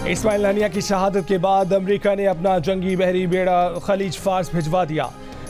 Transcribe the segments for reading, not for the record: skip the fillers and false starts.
Ismail Haniyeh की शहादत के बाद अमेरिका ने अपना जंगी बहरी बेड़ा खलीज फार्स भिजवा दिया।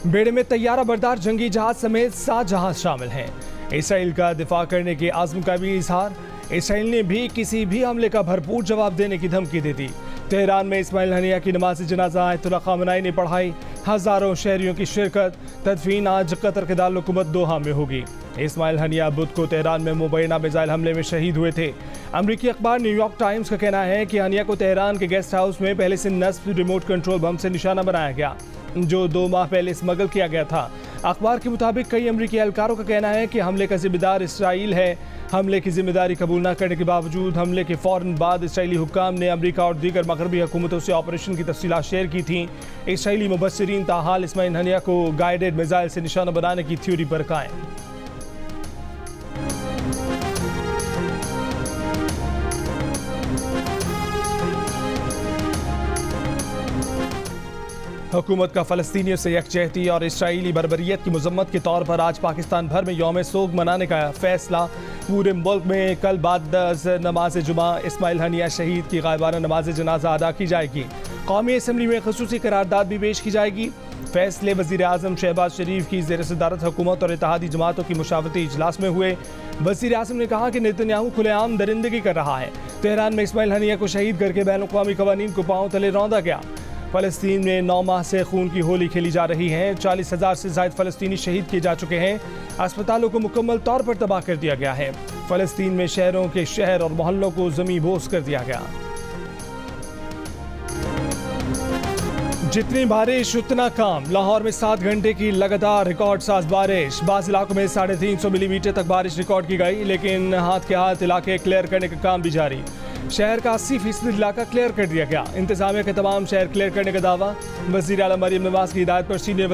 बेड़े में तैयारा बरदार जंगी जहाज समेत 7 जहाज शामिल हैं। इसराइल का दिफा करने के आज़म का भी इजहार। इसराइल ने भी किसी भी हमले का भरपूर जवाब देने की धमकी दे दी। तेहरान में इस्माइल हनिया की नमाज जनाजा आयतुल्लाह ख़ामेनी ने पढ़ाई। हज़ारों शहरियों की शिरकत। तदफीन आज कतर के दारुल-हुकूमत दोहा में होगी। इस्माइल हनिया बुध को तेहरान में मुबैना मिसाइल हमले में शहीद हुए थे। अमरीकी अखबार न्यूयॉर्क टाइम्स का कहना है कि हनिया को तेहरान के गेस्ट हाउस में पहले से नस्ब रिमोट कंट्रोल बम से निशाना बनाया गया, जो 2 माह पहले स्मगल किया गया था। अखबार के मुताबिक कई अमरीकी एहलकारों का कहना है कि हमले का जिम्मेदार इसराइल है। हमले की जिम्मेदारी कबूल न करने के बावजूद हमले के फ़ौरन बाद इसराइली हुक्काम ने अमरीका और दीगर मगरबी हुकूमतों से ऑपरेशन की तफसीलात शेयर की थीं। इसराइली मुबस्सिरीन ताहाल इस्माइल हनिया को गाइडेड मिसाइल से निशाना बनाने की थ्योरी पर कायम। हुकूमत का फ़लस्तीनियों से यकजहती और इसराइली बर्बरियत की मजम्मत के तौर पर आज पाकिस्तान भर में यौम सोग मनाने का फैसला। पूरे मुल्क में कल बाद नमाज जुमा इस्माइल हनिया शहीद की गायबाना नमाज जनाजा अदा की जाएगी। कौमी असम्बली में खसूसी करारदाद भी पेश की जाएगी। फैसले वज़ीर आज़म शहबाज शरीफ की ज़ेर सदारत हुकूमत और इत्तेहादी जमातों की मुशावरती इजलास में हुए। वज़ीर आज़म ने कहा कि नेतन्याहू खुलेआम दरिंदगी कर रहा है। तेहरान में इस्माइल हनिया को शहीद करके बैन अक़वामी क़वानीन को पांव तले रौंदा गया। फ़लस्तीन में 9 माह से खून की होली खेली जा रही है। 40,000 से ज़ायद फ़लस्तीनी शहीद किए जा चुके हैं। अस्पतालों को मुकम्मल तौर पर तबाह कर दिया गया है। फ़लस्तीन में शहरों के शहर और मोहल्लों को ज़मीं बोस कर दिया गया। जितनी बारिश उतना काम। लाहौर में 7 घंटे की लगातार रिकॉर्ड साज बारिश। बाज़ इलाकों में 350 मिलीमीटर तक बारिश रिकॉर्ड की गई, लेकिन हाथ के हाथ इलाके क्लियर करने का काम भी जारी। शहर का 80% इलाका क्लियर कर दिया गया। इंतजामिया के तमाम शहर क्लियर करने का दावा। वज़ीर आला मरियम नवाज की हिदायत पर सीनियर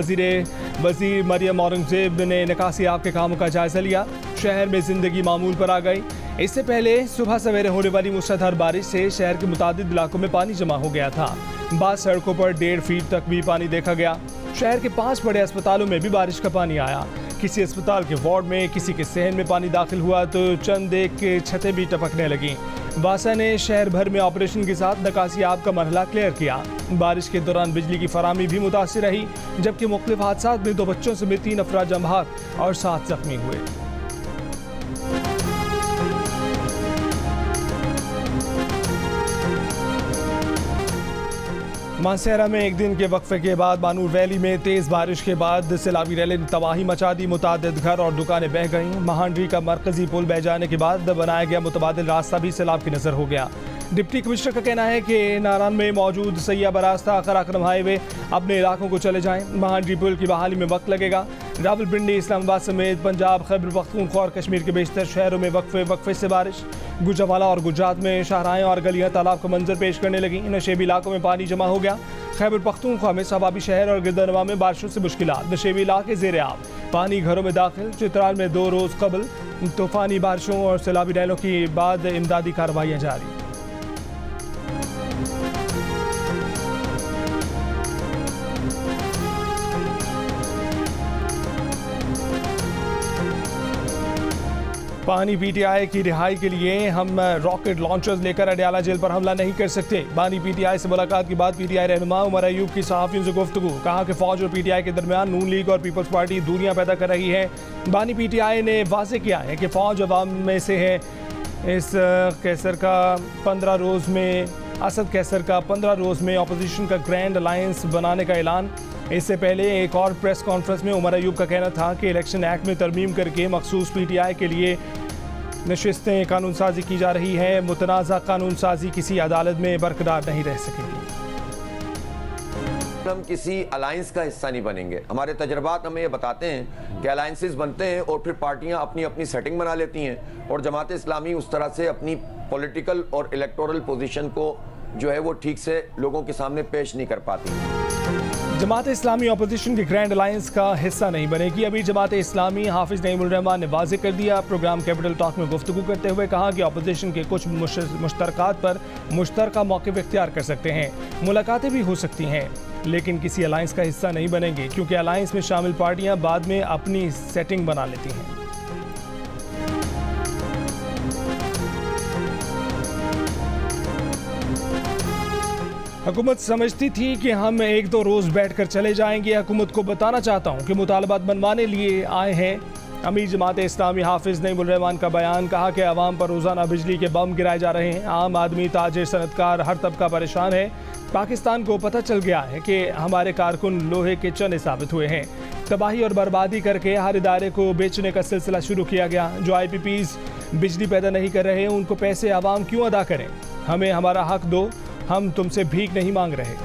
वज़ीर मरियम औरंगज़ेब ने निकासी आब के कामों का जायजा लिया। शहर में जिंदगी मामूल पर आ गई। इससे पहले सुबह सवेरे होने वाली मूसलाधार बारिश से शहर के मुतादिद इलाकों में पानी जमा हो गया था। बाद सड़कों पर 1.5 फीट तक भी पानी देखा गया। शहर के 5 बड़े अस्पतालों में भी बारिश का पानी आया। किसी अस्पताल के वार्ड में किसी के सहन में पानी दाखिल हुआ तो चंद एक छतें भी टपकने लगी। वासा ने शहर भर में ऑपरेशन के साथ निकासी आब का मरहला क्लियर किया। बारिश के दौरान बिजली की फराहमी भी मुतासिर रही, जबकि मुख्तलिफ हादसात में 2 बच्चों समेत 3 अफराद जम-बहक और 7 जख्मी हुए। मानसेरा में एक दिन के वक्फे के बाद बानूर वैली में तेज़ बारिश के बाद सैलाबी रैली ने तबाही मचा दी। मुतादिद घर और दुकानें बह गईं। महांडरी का मरकजी पुल बह जाने के बाद बनाया गया मुतबादिल रास्ता भी सैलाब की नज़र हो गया। डिप्टी कमिश्नर का कहना है कि नारान में मौजूद सैया बरास्ता खराक्रम हाईवे अपने इलाकों को चले जाएं। महांडरी पुल की बहाली में वक्त लगेगा। रावलपिंडी, इस्लामाबाद समेत पंजाब, खैबर पख्तूनख्वा और कश्मीर के बेशतर शहरों में वक्फे से बारिश। गुजरावाला और गुजरात में शाहराएं और गलियां तालाब का मंजर पेश करने लगी। नशेबी इलाकों में पानी जमा हो गया। खैबर पख्तूनख्वा में सबाबी शहर और गिरदनवा में बारिशों से मुश्किलात। नशेबी इलाके ज़ेर आब, पानी घरों में दाखिल। चित्राल में 2 रोज़ कबल तूफ़ानी बारिशों और सैलाबी रैलों के बाद इमदादी कार्रवाइयाँ जारी। बानी पीटीआई की रिहाई के लिए हम रॉकेट लॉन्चर्स लेकर अडयाला जेल पर हमला नहीं कर सकते। बानी पीटीआई से मुलाकात के बाद पीटीआई रहनुमा उमर अयूब की सहाफ़ियों से गुफ्तगू। कहा कि फौज और पीटीआई के दरमियान नून लीग और पीपल्स पार्टी दूरियां पैदा कर रही है। बानी पीटीआई ने वाज़ेह किया है कि फौज अवाम में से है। इस कैसर का 15 रोज़ में असद कैसर का 15 रोज़ में अपोजिशन का ग्रैंड अलायंस बनाने का ऐलान। इससे पहले एक और प्रेस कॉन्फ्रेंस में उमर अयूब का कहना था कि इलेक्शन एक्ट में तरमीम करके मखसूस पीटीआई के लिए नशिस्तें कानून साजी की जा रही है। मुतनाज़ा कानून साजी किसी अदालत में बरकरार नहीं रह सकेगी। हम किसी अलायंस का हिस्सा नहीं बनेंगे। हमारे तजर्बात हमें ये बताते हैं कि अलायंसेस बनते हैं और फिर पार्टियां अपनी अपनी सेटिंग बना लेती हैं और जमात इस्लामी उस तरह से अपनी पॉलिटिकल और इलेक्टोरल पोजीशन को जो है वो ठीक से लोगों के सामने पेश नहीं कर पाती। जमात इस्लामी अपोजिशन के ग्रैंड अलायंस का हिस्सा नहीं बनेगी। अभी जमात इस्लामी हाफिज नईमुर रहमान ने वाज़ेह कर दिया। प्रोग्राम कैपिटल टॉक में गुफ्तगू करते हुए कहा कि अपोजिशन के कुछ मुश्तरकात पर मुश्तरका मौक़िफ़ इख्तियार कर सकते हैं। मुलाकातें भी हो सकती हैं, लेकिन किसी अलायंस का हिस्सा नहीं बनेंगे, क्योंकि अलायंस में शामिल पार्टियां बाद में अपनी सेटिंग बना लेती हैं। हुकूमत समझती थी कि हम एक दो रोज़ बैठकर चले जाएंगे। हुकूमत को बताना चाहता हूँ कि मुतालबात मनवाने लिए आए हैं। अमीर जमात इस्लामी हाफिज़ नईमुर रहमान का बयान। कहा कि आवाम पर रोज़ाना बिजली के बम गिराए जा रहे हैं। आम आदमी, ताजिर, सनतकार, हर तबका परेशान है। पाकिस्तान को पता चल गया है कि हमारे कारकुन लोहे के चने साबित हुए हैं। तबाही और बर्बादी करके हर इदारे को बेचने का सिलसिला शुरू किया गया। जो IPPs बिजली पैदा नहीं कर रहे, उनको पैसे आवाम क्यों अदा करें? हमें हमारा हक दो, हम तुमसे भीख नहीं मांग रहे।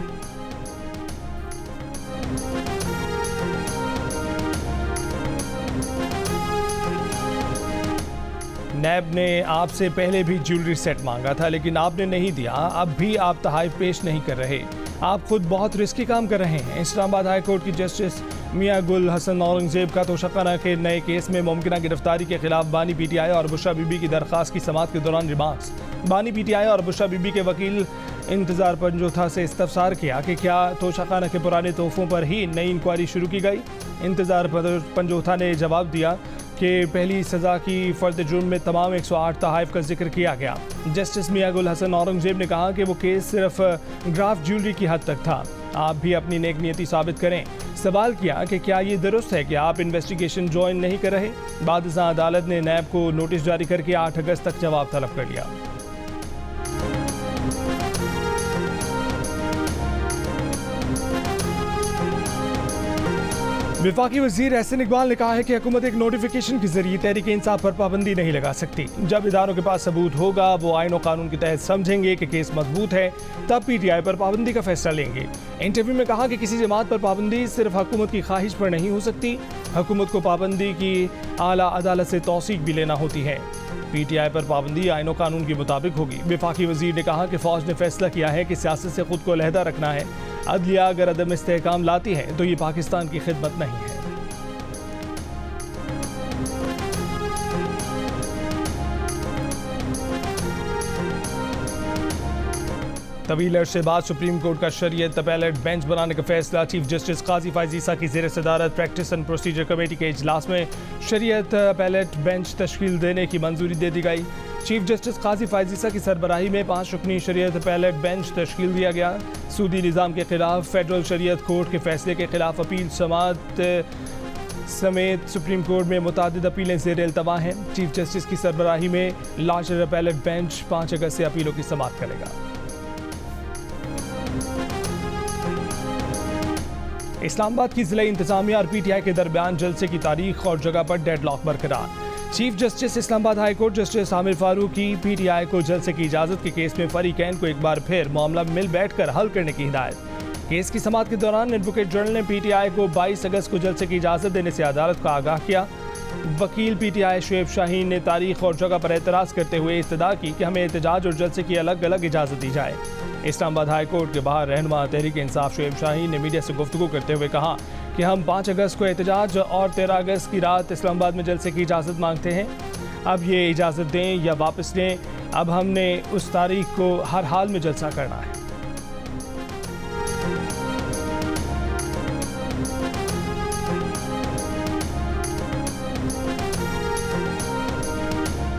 नैब ने आपसे पहले भी ज्वेलरी सेट मांगा था, लेकिन आपने नहीं दिया। अब भी आप तहाइफ पेश नहीं कर रहे। आप खुद बहुत रिस्की काम कर रहे हैं। इस्लामाबाद हाई कोर्ट की जस्टिस मियां गुल हसन औरंगजेब का तोशाखाना के नए केस में मुमकिन गिरफ्तारी के खिलाफ बानी PTI और बुशरा बीबी की दरख्वास्त की समाअत के दौरान रिमार्क्स। बानी PTI और बुशरा बीबी के वकील इंतज़ार पंजोथा से इस्तफसार किया कि क्या तोशाखाना के पुराने तोहफों पर ही नई इंक्वायरी शुरू की गई। इंतज़ार पंजोथा ने जवाब दिया कि पहली सज़ा की फ़र्द जुर्म में तमाम 108 तहाइफ का जिक्र किया गया। जस्टिस मियां गुल हसन औरंगजेब ने कहा कि वो केस सिर्फ ग्राफ ज्वेलरी की हद तक था। आप भी अपनी नेक नियति साबित करें। सवाल किया कि क्या ये दुरुस्त है कि आप इन्वेस्टिगेशन ज्वाइन नहीं कर रहे। बाद अदालत ने नैब को नोटिस जारी करके 8 अगस्त तक जवाब तलब कर लिया। वफाकी वज़ीर एहसन इकबाल ने कहा है कि हुकूमत एक नोटिफिकेशन के जरिए तहरीक इंसाफ पर पाबंदी नहीं लगा सकती। जब इदारों के पास सबूत होगा, वो आइन और कानून के तहत समझेंगे कि केस मजबूत है, तब PTI पर पाबंदी का फैसला लेंगे। इंटरव्यू में कहा कि किसी जमात पर पाबंदी सिर्फ हुकूमत की ख्वाहिश पर नहीं हो सकती। हुकूमत को पाबंदी की आला अदालत से तौसीक भी लेना होती है। PTI पर पाबंदी आइन और कानून के मुताबिक होगी। वफाकी वज़ीर ने कहा कि फ़ौज ने फैसला किया है कि सियासत से खुद को अलहदा रखना है। अदलिया अगर अदम इस्तेहकाम लाती है तो ये पाकिस्तान की खिदमत नहीं है। तवील अरसे बाद सुप्रीम कोर्ट का शरीयत अपैलेट बेंच बनाने का फैसला। चीफ जस्टिस काजी फैज़ ईसा की ज़ेर सदारत प्रैक्टिस एंड प्रोसीजर कमेटी के इजलास में शरीयत अपैलेट बेंच तश्कील देने की मंजूरी दे दी गई। चीफ जस्टिस काजी फैज़ ईसा की सरबराही में 5 रुकनी शरीयत अपैलेट बेंच तश्कील दिया गया। सूदी निज़ाम के खिलाफ फेडरल शरीयत कोर्ट के फैसले के खिलाफ अपील समाअत समेत सुप्रीम कोर्ट में मुतादिद अपीलें ज़ेर इल्तवा हैं। चीफ जस्टिस की सरबराही में लार्जर अपैलेट बेंच 5 अगस्त से अपीलों की समाअत करेगा। इस्लामाबाद की ज़िला इंतजामिया और PTI के दरमियान जलसे की तारीख और जगह पर डेडलॉक बरकरार। Chief justice Islamabad high court justice Aamir Farooq की PTI को जलसे की इजाज़त के केस में फरीकैन को एक बार फिर मामला मिल बैठकर हल करने की हिदायत। केस की समाअत के दौरान एडवोकेट जनरल ने PTI को 22 अगस्त को जलसे की इजाज़त देने से अदालत को आगाह किया। वकील PTI शुएब शाहीन ने तारीख और जगह पर एतराज़ करते हुए इस्तदा की कि हमें एहतजाज और जलसे की अलग अलग इजाज़त दी जाए। इस्लामाबाद हाई कोर्ट के बाहर रहनुमा तहरीक इंसाफ शुएब शाहीन ने मीडिया से गुफ्तगू करते हुए कहा कि हम 5 अगस्त को एहतजाज और 13 अगस्त की रात इस्लामाबाद में जलसे की इजाज़त मांगते हैं। अब ये इजाज़त दें या वापस लें, अब हमने उस तारीख को हर हाल में जलसा करना है।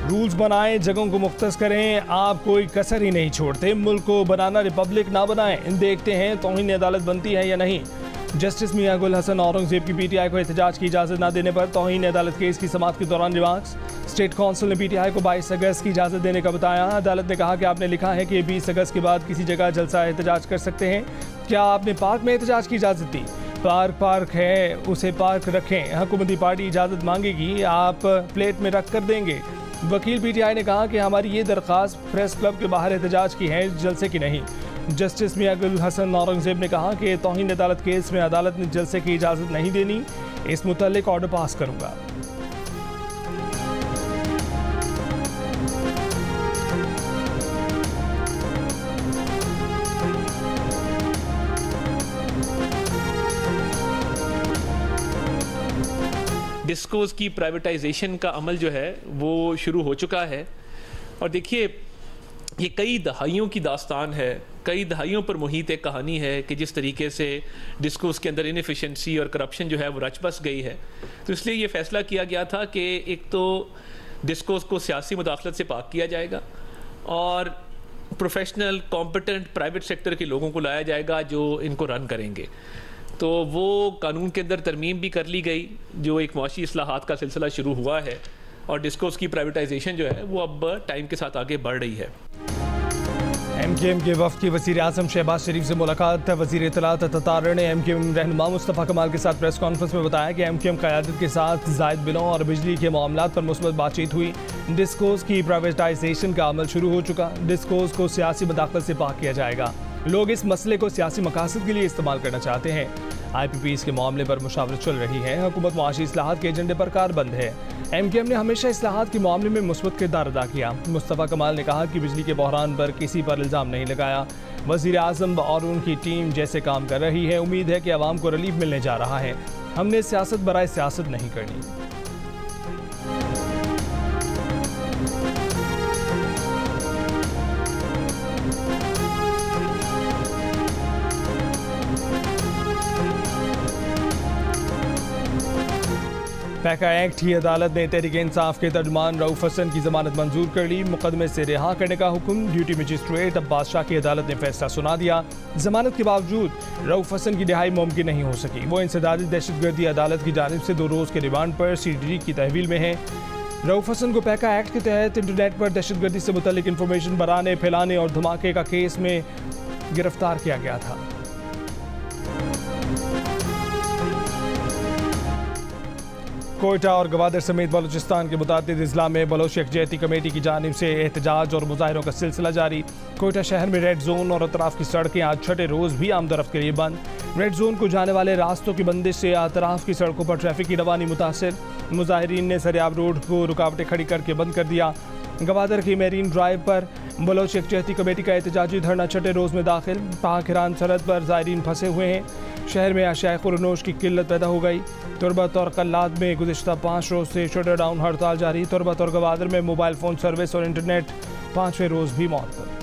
रूल्स बनाएं, जगहों को मुख्तस करें, आप कोई कसर ही नहीं छोड़ते। मुल्क को बनाना रिपब्लिक ना बनाएं। देखते हैं तौहीन अदालत बनती है या नहीं। जस्टिस मियां गुल हसन औरंगजेब की PTI को एहतजाज की इजाज़त न देने पर तौहीन अदालत केस की समाअत के दौरान रिमार्क्स। स्टेट काउंसिल ने PTI को 22 अगस्त की इजाज़त देने का बताया। अदालत ने कहा कि आपने लिखा है कि 20 अगस्त के बाद किसी जगह जलसा एहतजाज कर सकते हैं। क्या आपने पार्क में एहतजाज की इजाज़त दी? पार्क है, उसे पार्क रखें। हुकूमती पार्टी इजाज़त मांगेगी, आप प्लेट में रख कर देंगे। वकील PTI ने कहा कि हमारी ये दरख्वास्त प्रेस क्लब के बाहर एहतजाज की है, जलसे की नहीं। जस्टिस मियां गुल हसन औरंगजेब ने कहा कि तौहीन अदालत केस में अदालत ने जलसे की इजाज़त नहीं देनी, इस मुतल्लिक ऑर्डर पास करूँगा। डिस्कोस की प्राइवेटाइजेशन का अमल जो है वो शुरू हो चुका है। और देखिए, ये कई दहाइयों की दास्तान है, कई दहाइयों पर मुहित एक कहानी है कि जिस तरीके से डिस्कोस के अंदर इनएफिशिएंसी और करप्शन जो है वो रच बस गई है। तो इसलिए ये फैसला किया गया था कि एक तो डिस्कोस को सियासी मुदाखलत से पाक किया जाएगा और प्रोफेशनल कॉम्पिटेंट प्राइवेट सेक्टर के लोगों को लाया जाएगा जो इनको रन करेंगे। तो वो कानून के अंदर तरमीम भी कर ली गई, जो एक मुआशी इस्लाहात का सिलसिला शुरू हुआ है, और डिस्कोस की प्राइवेटाइजेशन जो है वो अब टाइम के साथ आगे बढ़ रही है। MKM के वफ़द की वज़ीर आज़म शहबाज शरीफ से मुलाकात। वज़ीर इत्तलात अतातार ने MKM रहनुमा मुस्तफ़ा कमाल के साथ प्रेस कॉन्फ्रेंस में बताया कि MKM क़यादत के साथ ज़ायद बिलों और बिजली के मामलात पर मुस्बत बातचीत हुई। डिस्कोस की प्राइवेटाइजेशन का अमल शुरू हो चुका। डिस्कोस को सियासी मदाखलत से पाक किया जाएगा। लोग इस मसले को सियासी मकासद के लिए इस्तेमाल करना चाहते हैं। IPPs के मामले पर मुशावरत चल रही है। हुकूमत मुआशी इस्लाहात के एजेंडे पर कारबंद है। MKM ने हमेशा इस्लाहात के मामले में मुस्बत किरदार अदा किया। मुस्तफ़ा कमाल ने कहा कि बिजली के बहरान पर किसी पर इल्ज़ाम नहीं लगाया। वज़ीर आज़म और उनकी टीम जैसे काम कर रही है, उम्मीद है कि आवाम को रिलीफ मिलने जा रहा है। हमने सियासत बराए सियासत नहीं करनी। पैका एक्ट ही अदालत ने तहरीक इंसाफ के तर्जुमान रऊफ हसन की जमानत मंजूर कर ली। मुकदमे से रिहा करने का हुक्म ड्यूटी मजिस्ट्रेट अब्बास शाह की अदालत ने फैसला सुना दिया। जमानत के बावजूद रऊफ हसन की रिहाई मुमकिन नहीं हो सकी। वो इंसदादी दहशतगर्दी अदालत की जानिब से 2 रोज़ के रिमांड पर CDD की तहवील में है। रऊफ हसन को पैका एक्ट के तहत इंटरनेट पर दहशतगर्दी से मुतल्लिक इंफॉर्मेशन बनाने, फैलाने और धमाके का केस में गिरफ्तार किया गया था। कोयटा और गवादर समेत बलूचिस्तान के मुतादिद अजला में बलोच यकजहती कमेटी की जानिब से एहतजाज और मुजाहिरों का सिलसिला जारी। कोयटा शहर में रेड जोन और अतराफ की सड़कें आज छठे रोज़ भी आमदरफ्त के लिए बंद। रेड जोन को जाने वाले रास्तों की बंदिश से अतराफ की सड़कों पर ट्रैफिक की रवानी मुतासिर। मुजाहिरीन ने सरियाब रोड को रुकावटें खड़ी करके बंद कर दिया। गवादर की मेरीन ड्राइव पर बलोच यकजहती कमेटी का एहतजाजी धरना छठे रोज़ में दाखिल। पाक ईरान सरहद पर ज़ायरीन फंसे हुए हैं। शहर में अशाए खुरनोश की किल्लत पैदा हो गई। तुरबत और कल्लाद में गुज़िश्ता 5 रोज़ से शटर डाउन हड़ताल जारी। तुरबत और गवादर में मोबाइल फ़ोन सर्विस और इंटरनेट 5वें रोज़ भी मअतल।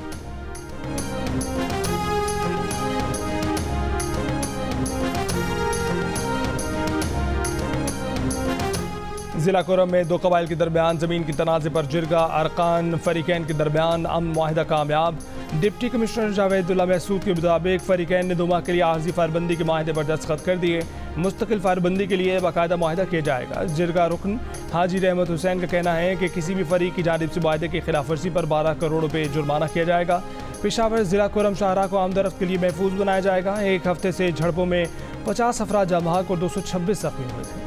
ज़िला कोरम में 2 कबाइल के दरमियान ज़मीन की तनाज़े पर जिरगा। अरकान फरीकैन के दरमियान अमन मुआहिदा कामयाब। डिप्टी कमिश्नर जावेदुल्ला महसूद के मुताबिक फरीकैन ने 2 माह के लिए आर्जी फायरबंदी के माहिदे पर दस्तखत कर दिए। मुस्तकिल फायरबंदी के लिए बाकायदा मुआहिदा किया जाएगा। जिरगा रुकन हाजी रहमत हुसैन का कहना है कि किसी भी फरीक की जानिब से मुआहिदे की खिलाफ वर्जी पर 12 करोड़ रुपये जुर्माना किया जाएगा। पेशावर ज़िला कोरम शाहरा को आमदरफ्त के लिए महफूज बनाया जाएगा। एक हफ्ते से झड़पों में 50 अफराद जाँ बहक और 226 जख्मी हुए थे।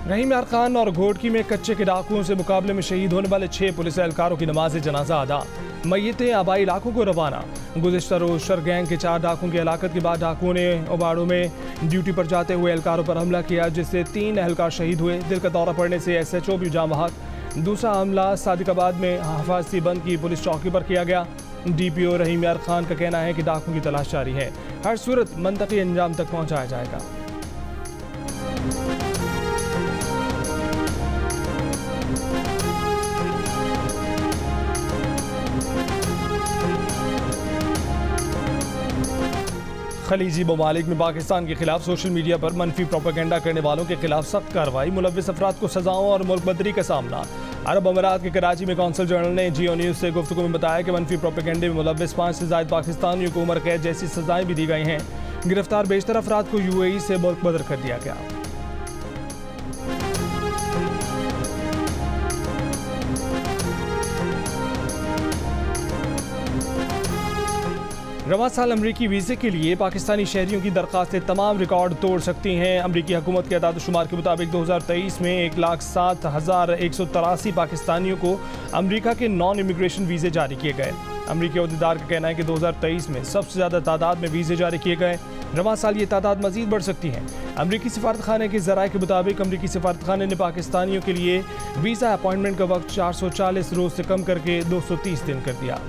रहीम यार खान और घोटकी में कच्चे के डाकुओं से मुकाबले में शहीद होने वाले 6 पुलिस एहलकारों की नमाज जनाजा अदा। मय्यतें आबाई इलाकों को रवाना। गुज़िश्ता रोज़ शर गैंग के 4 डाकुओं की हलाकत के बाद डाकुओं ने ओबाड़ों में ड्यूटी पर जाते हुए एहलकारों पर हमला किया, जिससे 3 एहलकार शहीद हुए। दिल का दौरा पड़ने से SHO भी जाँ बहक। दूसरा हमला सादिकाबाद में हफाजती बंद की पुलिस चौकी पर किया गया। DPO रहीम यार खान का कहना है कि डाकुओं की तलाश जारी है। हर सूरत मंतकी अंजाम तक पहुँचाया जाएगा। खलीजी ममालिक में पाकिस्तान के खिलाफ सोशल मीडिया पर मनफी प्रोपेगेंडा करने वालों के खिलाफ सख्त कार्रवाई। मुलव्विस अफराद को सजाओं और मुल्क बदरी का सामना। अरब अमीरात के कराची में कौंसल जनरल ने जियो न्यूज़ से गुफ्तगू में बताया कि मनफी प्रोपेगेंडे में मुलव्विस 5 से ज़ायद पाकिस्तानियों को उम्र कैद जैसी सजाएं भी दी गई हैं। गिरफ्तार बेशतर अफराद को UAE से मुल्क बदर कर दिया गया। रवां साल अमरीकी वीज़े के लिए पाकिस्तानी शहरियों की दरख्वास्तें तमाम रिकॉर्ड तोड़ सकती हैं। अमरीकी हुकूमत के अदाद-ओ-शुमार के मुताबिक 2023 में 1,07,183 पाकिस्तानियों को अमरीका के नॉन इमिग्रेशन वीज़े जारी किए गए। अमरीकी अहदेदार का कहना है कि 2023 में सबसे ज़्यादा तादाद में वीज़े जारी किए गए। रवां साल ये तादाद मज़ीद बढ़ सकती है। अमरीकी सफारतखाने के ज़राए के मुताबिक अमरीकी सफारतखाने ने पाकिस्तानियों के लिए वीज़ा अपॉइंटमेंट का वक्त 440 रोज़ से कम करके 230 दिन कर दिया।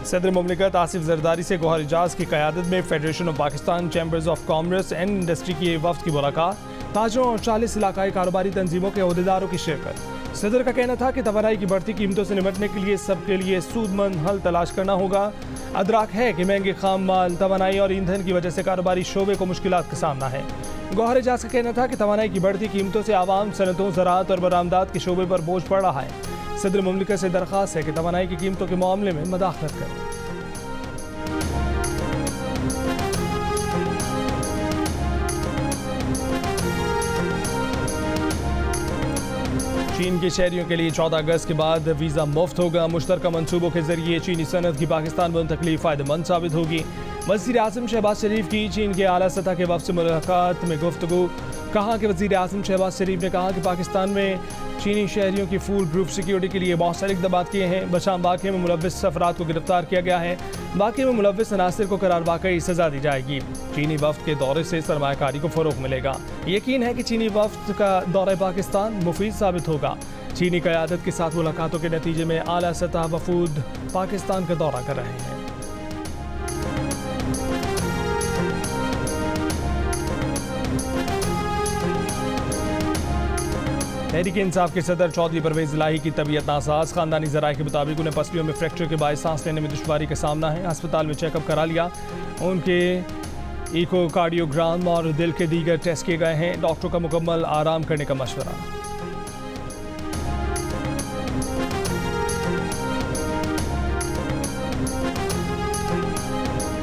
सदर मुमलिकत आसिफ जरदारी से गौहर एजाज की क़यादत में federation of Pakistan chambers of commerce and industry की वफ़द की मुलाकात। ताजरों और 40 इलाकाई कारोबारी तंजीमों के अहदेदारों की शिरकत। सदर का कहना था कि तवानाई की बढ़ती कीमतों से निपटने के लिए सबके लिए सूदमंद हल तलाश करना होगा। अदराक है कि महंगे खाम माल, तवानाई और ईंधन की वजह से कारोबारी शोबे को मुश्किलात का सामना है। गौहर एजाज का कहना था कि तवानाई की बढ़ती कीमतों से आवाम, सनतों, ज़राअत और बरामदात के शोबे पर बोझ पड़ रहा है। सदर मुमलिकत से दरख्वास्त है कि तवानाई की कीमतों के मामले में मदाखलत करें। चीन के शहरियों के लिए 14 अगस्त के बाद वीज़ा मुफ्त होगा। मुश्तरका मंसूबों के जरिए चीनी सनत की पाकिस्तान मुंतकली फ़ायदेमंद साबित होगी। वज़ीर आज़म शहबाज शरीफ की चीन के आला सतह के वफ़द से मुलाकात में गुफ्तगू। कहा कि वज़ीर आज़म शहबाज शरीफ ने कहा कि पाकिस्तान में चीनी शहरियों की फूल प्रूफ सिक्योरिटी के लिए बहुत सारे इक़दाम किए हैं। बशाम वाक़े में मुलव्विस अफराद को गिरफ्तार किया गया है। वाक़े में मुलव्विस अनासिर को करार वाकई सज़ा दी जाएगी। चीनी वफ़द के दौरे से सरमायाकारी को फ़रोग़ मिलेगा। यकीन है कि चीनी वफ़द का दौरा पाकिस्तान मुफीद साबित होगा। चीनी क़यादत के साथ मुलाकातों के नतीजे में आला सतह वफ़ूद पाकिस्तान का दौरा कर रहे हैं। तहरीक इंसाफ के सदर चौधरी परवेज़ इलाही की तबीयत नासाज। ख़ानदानी ज़राए के मुताबिक उन्हें पसलियों में फ्रैक्चर के बायस सांस लेने में दुश्वारी का सामना है। अस्पताल में चेकअप करा लिया। उनके इकोकार्डियोग्राम और दिल के दीगर टेस्ट किए गए हैं। डॉक्टरों का मुकम्मल आराम करने का मशवरा।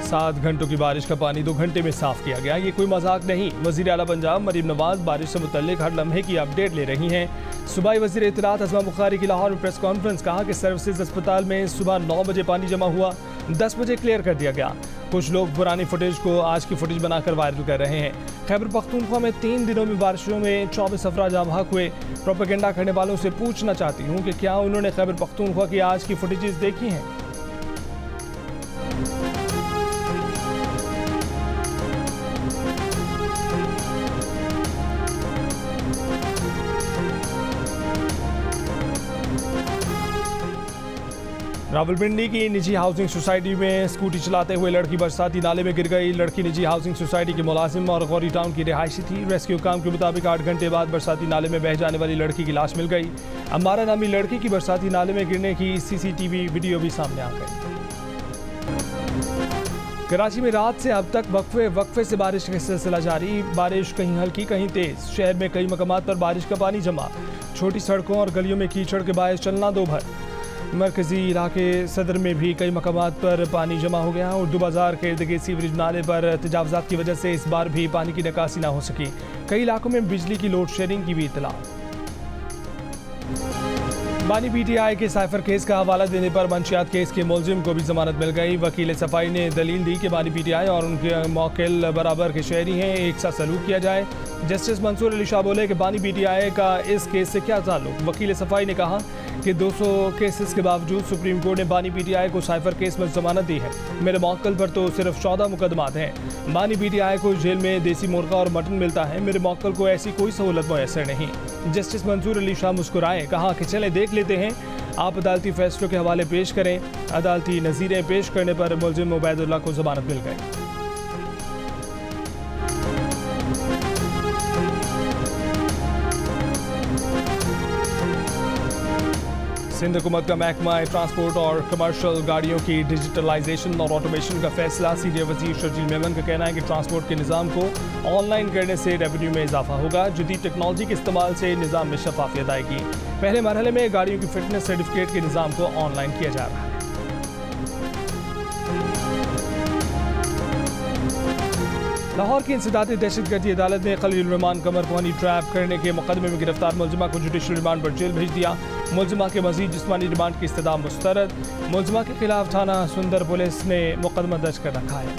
7 घंटों की बारिश का पानी 2 घंटे में साफ किया गया। ये कोई मजाक नहीं। वज़ीर आला पंजाब मरीम नवाज बारिश से मुतल्लिक हर लम्हे की अपडेट ले रही हैं। सूबाई वज़ीर इत्तलात अज़मा बुखारी की लाहौर में प्रेस कॉन्फ्रेंस। कहा कि सर्विसेज अस्पताल में सुबह 9 बजे पानी जमा हुआ, 10 बजे क्लियर कर दिया गया। कुछ लोग पुरानी फुटेज को आज की फुटेज बनाकर वायरल कर रहे हैं। खैबर पख्तूनख्वा में 3 दिनों में बारिशों में 24 अफराद जाम हुए। प्रोपेगेंडा करने वालों से पूछना चाहती हूँ कि क्या उन्होंने खैबर पख्तूनख्वा की आज की फुटेजेस देखी हैं? रावलपिंडी की निजी हाउसिंग सोसाइटी में स्कूटी चलाते हुए लड़की बरसाती नाले में गिर गई। लड़की निजी हाउसिंग सोसाइटी के मुलाजिम और गौरी टाउन की रिहायशी थी। रेस्क्यू काम के मुताबिक 8 घंटे बाद बरसाती नाले में बह जाने वाली लड़की की लाश मिल गई। अम्मारा नामी लड़की की बरसाती नाले में गिरने की CCTV वीडियो भी सामने आ गई। कराची में रात से अब तक वक्फे से बारिश का सिलसिला जारी। बारिश कहीं हल्की कहीं तेज। शहर में कई मकामात पर बारिश का पानी जमा। छोटी सड़कों और गलियों में कीचड़ के बायस चलना दो भर। मरकजी इलाके सदर में भी कई मकामात पर पानी जमा हो गया। उर्दू बाजार के इर्द गिर्द सीवरेज नाले पर तजावजात की वजह से इस बार भी पानी की निकासी ना हो सकी। कई इलाकों में बिजली की लोड शेडिंग की भी इत्तला। बानी PTI के साइफर केस का हवाला देने पर मंशियात केस के मुलजिम को भी जमानत मिल गई। वकील सफाई ने दलील दी कि बानी PTI और उनके मौकिल बराबर के शहरी हैं, एक साथ सलूक किया जाए। जस्टिस मंसूर अली शाह बोले कि बानी PTI का इस केस से क्या ताल्लुक। वकील सफाई ने कहा कि 200 केसेस के बावजूद सुप्रीम कोर्ट ने बानी PTI को साइफर केस में जमानत दी है। मेरे मौकिल पर तो सिर्फ 14 मुकदमात हैं। बानी PTI को जेल में देसी मुर्गा और मटन मिलता है। मेरे मौकिल को ऐसी कोई सहूलत मैसर नहीं। जस्टिस मंसूर अली शाह मुस्कुराए, कहा कि चले देख लेते हैं। आप अदालती फैसलों के हवाले पेश करें। अदालती नज़ीरें पेश करने पर मुलजिम उबैदुल्लाह को जमानत मिल गई। सिंध हुकूमत का महकमा ट्रांसपोर्ट और कमर्शियल गाड़ियों की डिजिटलाइजेशन और ऑटोमेशन का फैसला। सीनियर वज़ीर शर्जील मेमन का कहना है कि ट्रांसपोर्ट के निज़ाम को ऑनलाइन करने से रेवेन्यू में इजाफा होगा। जदीद टेक्नोलॉजी के इस्तेमाल से निज़ाम में शफाफियत आएगी। पहले मरहले में गाड़ियों की फिटनेस सर्टिफिकेट के निज़ाम को ऑनलाइन किया जा रहा है। लाहौर की इंसदादी दहशतगर्दी अदालत ने खलील रहमान कमर को हनी ट्रैप करने के मुकदमे में गिरफ्तार मुलजिमा को जुडिशल रिमांड पर जेल भेज दिया। मुलजिमा के मजीद जिस्मानी रिमांड की इस्तदा मुस्तरद। मुलजिमा के खिलाफ थाना सुंदर पुलिस ने मुकदमा दर्ज कर रखा है।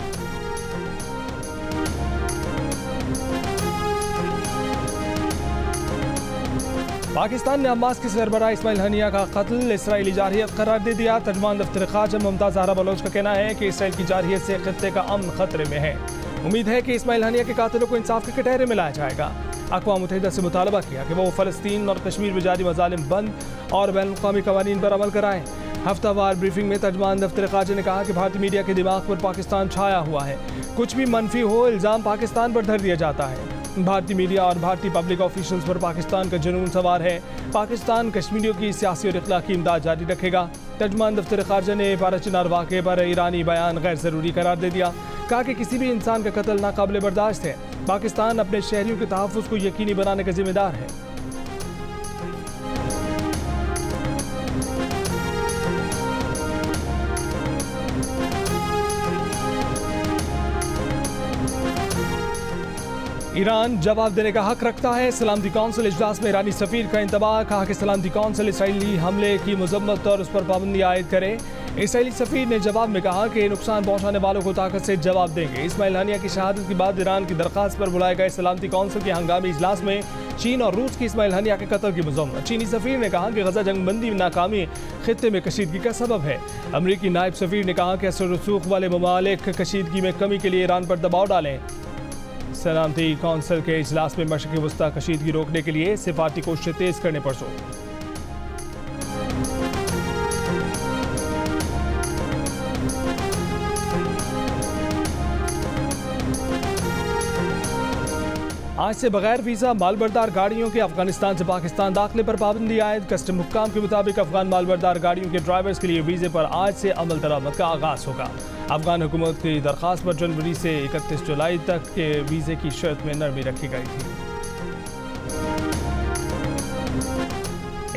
पाकिस्तान ने हमास के सरबराह इस्माइल हनिया का कत्ल इसराइली जारहियत करार दे दिया। तर्जुमान दफ्तर खाजा मुमताज ज़हरा बलोच का कहना है कि इसराइल की जारहियत से खित्ते का अमन खतरे में है। उम्मीद है कि इस्माइल हनिया के कातिलों को इंसाफ के कटहरे में लाया जाएगा। अक़वाम मुत्तहिदा से मुतालबा किया कि वो फ़लस्तीन और कश्मीर में जारी मज़ालिम बंद और बैनुल-अक़वामी क़वानीन पर अमल कराएं। हफ्तावार ब्रीफिंग में तर्जुमान दफ्तर खाजा ने कहा कि भारतीय मीडिया के दिमाग पर पाकिस्तान छाया हुआ है। कुछ भी मनफी हो, इल्ज़ाम पाकिस्तान पर धर दिया जाता है। भारतीय मीडिया और भारतीय पब्लिक ऑफिशियल्स पर पाकिस्तान का जुनून सवार है। पाकिस्तान कश्मीरियों की सियासी और इखलाकी इमदाद जारी रखेगा। तर्जुमान दफ्तर खारजा ने पाराचीनार वाक़े पर ईरानी बयान गैर ज़रूरी करार दे दिया। कहा कि किसी भी इंसान का कत्ल नाकाबिले बर्दाश्त है। पाकिस्तान अपने शहरियों के तहफ़्फ़ुज़ को यकीनी बनाने का जिम्मेदार है। ईरान जवाब देने का हक रखता है। सलामती कौंसिल इजलास में ईरानी सफीर का इंतबाह। कहा कि सलामती कौंसिल इसराइली हमले की मजम्मत और उस पर पाबंदी आयद करे। इसराइली सफीर ने जवाब में कहा कि नुकसान पहुंचाने वालों को ताकत से जवाब देंगे। इस्माइल हानिया की शहादत के बाद ईरान की दरख्वास्त पर बुलाए गए सलामती कौंसिल के हंगामी इजलास में चीन और रूस की इस्माइल हानिया के कत्ल की मजम्मत। चीनी सफीर ने कहा कि गजा जंगबंदी नाकामी खित्ते में कशीदगी का सबब है। अमरीकी नायब सफीर ने कहा कि असर रसूख वाले ममालिक कशीदगी में कमी के लिए ईरान पर दबाव डालें। सलामती कौंसिल के इजलास में मशरिक़ वस्ता कशीदगी रोकने के लिए सिफारती कोशिशें तेज करने पर जोर। आज से बगैर वीज़ा मालबरदार गाड़ियों के अफगानिस्तान से पाकिस्तान दाखिले पर पाबंदी आयद। कस्टम हुक्काम के मुताबिक अफगान मालबरदार गाड़ियों के ड्राइवर्स के लिए वीज़े पर आज से अमल दरामद का आगाज़ होगा। अफगान हुकूमत की दरख्वास्त पर जनवरी से 31 जुलाई तक के वीज़े की शर्त में नरमी रखी गई थी।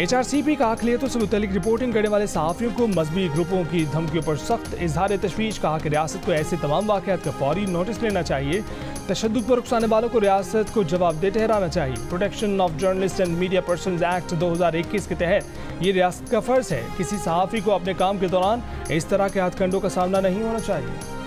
HRCP का अक़लियतों से मुतल्लिक रिपोर्टिंग करने वाले सहाफ़ियों को मज़हबी ग्रुपों की धमकियों पर सख्त इजहार तशवीश। कहा कि रियासत को ऐसे तमाम वाक़यात का फौरी नोटिस लेना चाहिए। तशद्दुद पर उकसाने वालों को रियासत को जवाबदेह ठहराना चाहिए। Protection of journalist and media persons act 2021 के तहत ये रियासत का फ़र्ज़ है। किसी सहाफ़ी को अपने काम के दौरान इस तरह के हथकंडों का सामना नहीं होना चाहिए।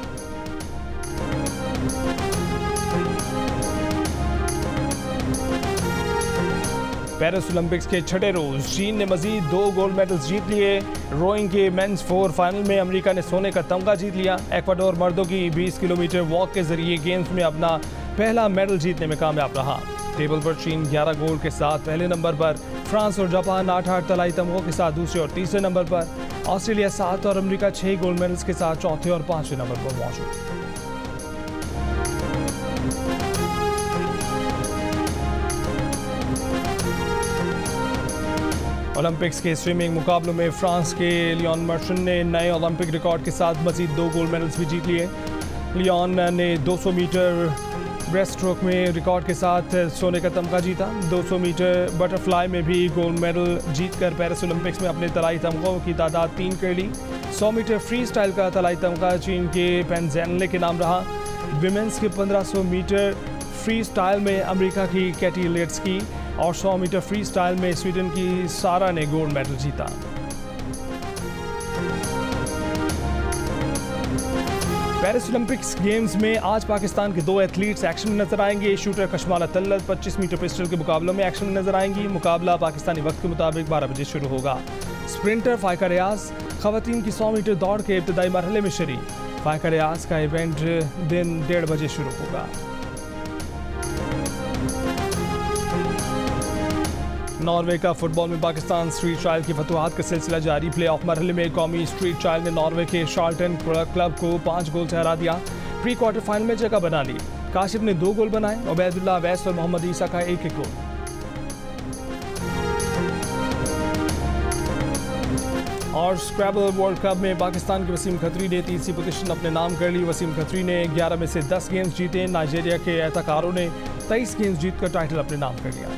पेरिस ओलंपिक्स के छठे रोज चीन ने मजीद 2 गोल्ड मेडल्स जीत लिए। रोइंग के मेंस 4 फाइनल में अमेरिका ने सोने का तमगा जीत लिया। एक्वाडोर मर्दों की 20 किलोमीटर वॉक के जरिए गेम्स में अपना पहला मेडल जीतने में कामयाब रहा। टेबल पर चीन 11 गोल्ड के साथ पहले नंबर पर, फ्रांस और जापान 8-8 तलाई तमगों के साथ दूसरे और तीसरे नंबर पर, ऑस्ट्रेलिया 7 और अमेरिका 6 गोल्ड मेडल्स के साथ चौथे और पांचवें नंबर पर मौजूद। ओलंपिक्स के स्विमिंग मुकाबलों में फ्रांस के लियोन मर्शन ने नए ओलंपिक रिकॉर्ड के साथ मजीद 2 गोल्ड मेडल्स भी जीत लिए। लियोन ने 200 मीटर ब्रेस्ट स्ट्रोक में रिकॉर्ड के साथ सोने का तमगा जीता। 200 मीटर बटरफ्लाई में भी गोल्ड मेडल जीतकर पेरिस ओलंपिक्स में अपने तलाई तमगों की तादाद 3 कर ली। 100 मीटर फ्री स्टाइल का तलाई तमगा चीन के पेन ज़ेनले के नाम रहा। विमेंस के 1500 मीटर फ्री स्टाइल में अमेरिका की कैटी लेट्सकी और 100 मीटर फ्री स्टाइल में स्वीडन की सारा ने गोल्ड मेडल जीता। पेरिस ओलंपिक्स गेम्स में आज पाकिस्तान के 2 एथलीट्स एक्शन में नजर आएंगे। शूटर कशमाला तल्लत 25 मीटर पिस्टल के मुकाबलों में एक्शन में नजर आएंगी। मुकाबला पाकिस्तानी वक्त के मुताबिक 12 बजे शुरू होगा। स्प्रिंटर फाइका रियाज खवातीन की 100 मीटर दौड़ के इब्तदाई मरहले में शरीक। फाइका रियाज का इवेंट दिन 1:30 बजे शुरू होगा। नॉर्वे का फुटबॉल में पाकिस्तान स्ट्रीट ट्रायल की फतवाहत का सिलसिला जारी। प्ले ऑफ मरहले में कौमी स्ट्रीट ट्रायल ने नॉर्वे के शार्टन क्लब को 5 गोल से हरा दिया। प्री क्वार्टर फाइनल में जगह बना ली। काशिफ ने 2 गोल बनाए। उबैदुल्लाह अवैस और मोहम्मद ईसा का 1-1 गोल। और स्क्रैबल वर्ल्ड कप में पाकिस्तान के वसीम खत्री ने तीसरी पोजीशन अपने नाम कर ली। वसीम खत्री ने 11 में से 10 गेम्स जीते। नाइजीरिया के एहतकारों ने 23 गेम्स जीतकर टाइटल अपने नाम कर लिया।